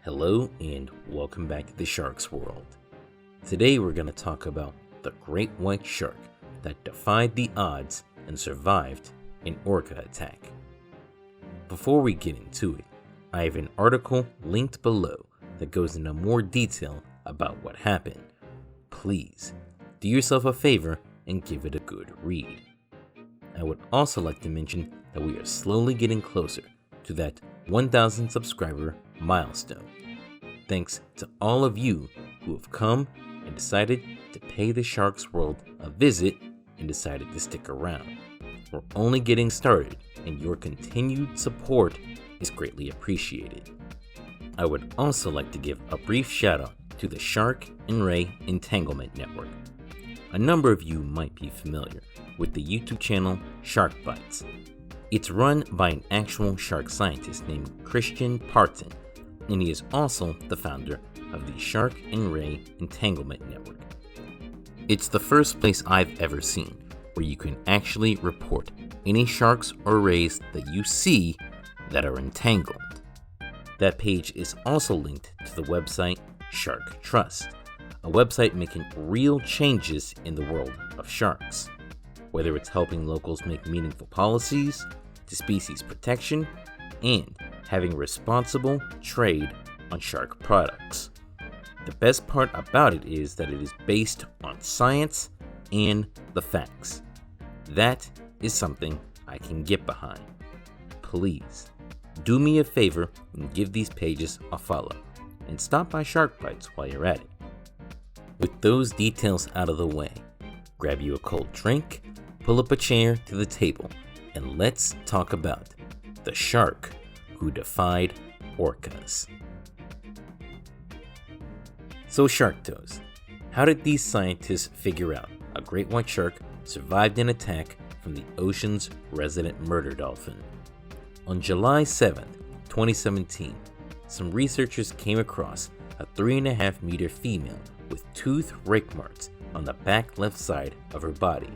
Hello and welcome back to the Shark's World. Today we're going to talk about the great white shark that defied the odds and survived an orca attack. Before we get into it, I have an article linked below that goes into more detail about what happened. Please do yourself a favor and give it a good read. I would also like to mention that we are slowly getting closer to that 1,000 subscriber milestone. Thanks to all of you who have come and decided to pay the Shark's World a visit and decided to stick around. We're only getting started, and your continued support is greatly appreciated. I would also like to give a brief shout out to the Shark and Ray Entanglement Network. A number of you might be familiar with the YouTube channel Sharktoz. It's run by an actual shark scientist named Christian Parton, and he is also the founder of the Shark and Ray Entanglement Network. It's the first place I've ever seen where you can actually report any sharks or rays that you see that are entangled. That page is also linked to the website Shark Trust, a website making real changes in the world of sharks. Whether it's helping locals make meaningful policies, to species protection, and having responsible trade on shark products. The best part about it is that it is based on science and the facts. That is something I can get behind. Please, do me a favor and give these pages a follow, and stop by Sharktoz while you're at it. With those details out of the way, grab you a cold drink, pull up a chair to the table, and let's talk about the shark who defied orcas. So Sharktoz, how did these scientists figure out a great white shark survived an attack from the ocean's resident murder dolphin? On July 7th, 2017, some researchers came across a 3.5 meter female with tooth rake marks on the back left side of her body.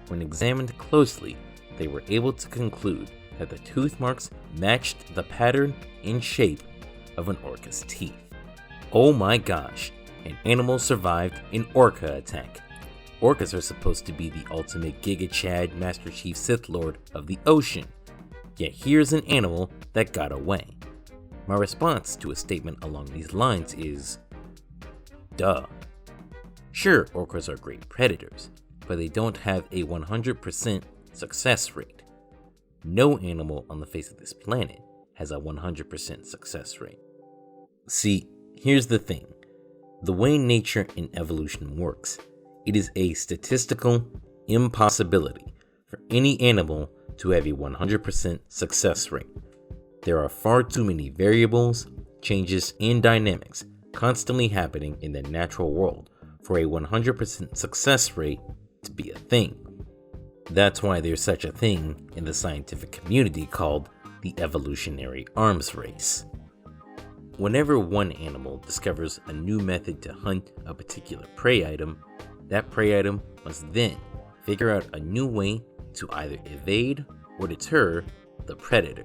When examined closely, they were able to conclude that the tooth marks matched the pattern and shape of an orca's teeth. Oh my gosh, an animal survived an orca attack. Orcas are supposed to be the ultimate Giga Chad Master Chief Sith Lord of the ocean, yet here's an animal that got away. My response to a statement along these lines is, duh. Sure, orcas are great predators, but they don't have a 100% success rate. No animal on the face of this planet has a 100% success rate. See, here's the thing. The way nature and evolution works, it is a statistical impossibility for any animal to have a 100% success rate. There are far too many variables, changes, and dynamics constantly happening in the natural world for a 100% success rate to be a thing. That's why there's such a thing in the scientific community called the evolutionary arms race. Whenever one animal discovers a new method to hunt a particular prey item, that prey item must then figure out a new way to either evade or deter the predator.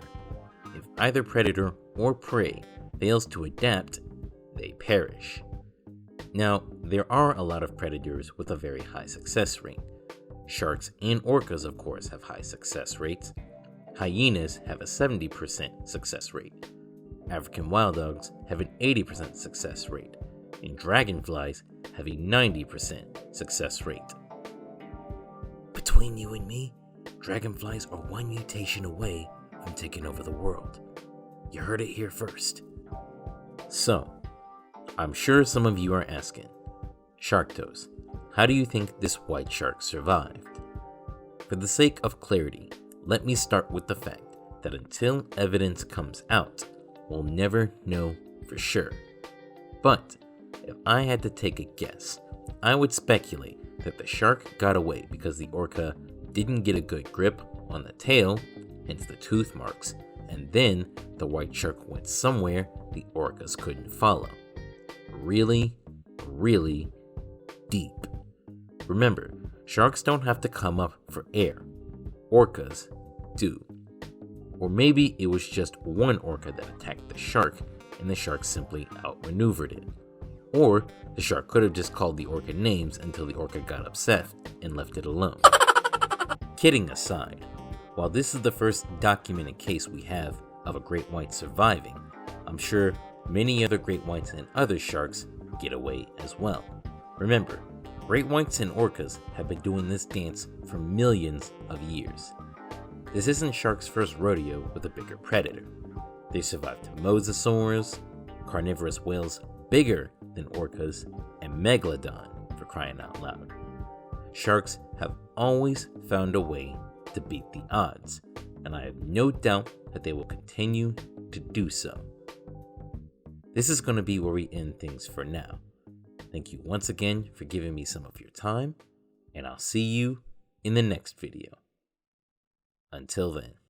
If either predator or prey fails to adapt, they perish. Now, there are a lot of predators with a very high success rate. Sharks and orcas, of course, have high success rates. Hyenas have a 70% success rate. African wild dogs have an 80% success rate. And dragonflies have a 90% success rate. Between you and me, dragonflies are one mutation away from taking over the world. You heard it here first. So, I'm sure some of you are asking, Sharktoz, how do you think this white shark survived? For the sake of clarity, let me start with the fact that until evidence comes out, we'll never know for sure. But if I had to take a guess, I would speculate that the shark got away because the orca didn't get a good grip on the tail, hence the tooth marks, and then the white shark went somewhere the orcas couldn't follow. Really, really deep. Remember, sharks don't have to come up for air. Orcas do. Or maybe it was just one orca that attacked the shark and the shark simply outmaneuvered it. Or the shark could have just called the orca names until the orca got upset and left it alone. Kidding aside, while this is the first documented case we have of a great white surviving, I'm sure many other great whites and other sharks get away as well. Remember, great whites and orcas have been doing this dance for millions of years. This isn't sharks' first rodeo with a bigger predator. They survived mosasaurs, carnivorous whales bigger than orcas, and megalodon, for crying out loud. Sharks have always found a way to beat the odds, and I have no doubt that they will continue to do so. This is going to be where we end things for now. Thank you once again for giving me some of your time, and I'll see you in the next video. Until then.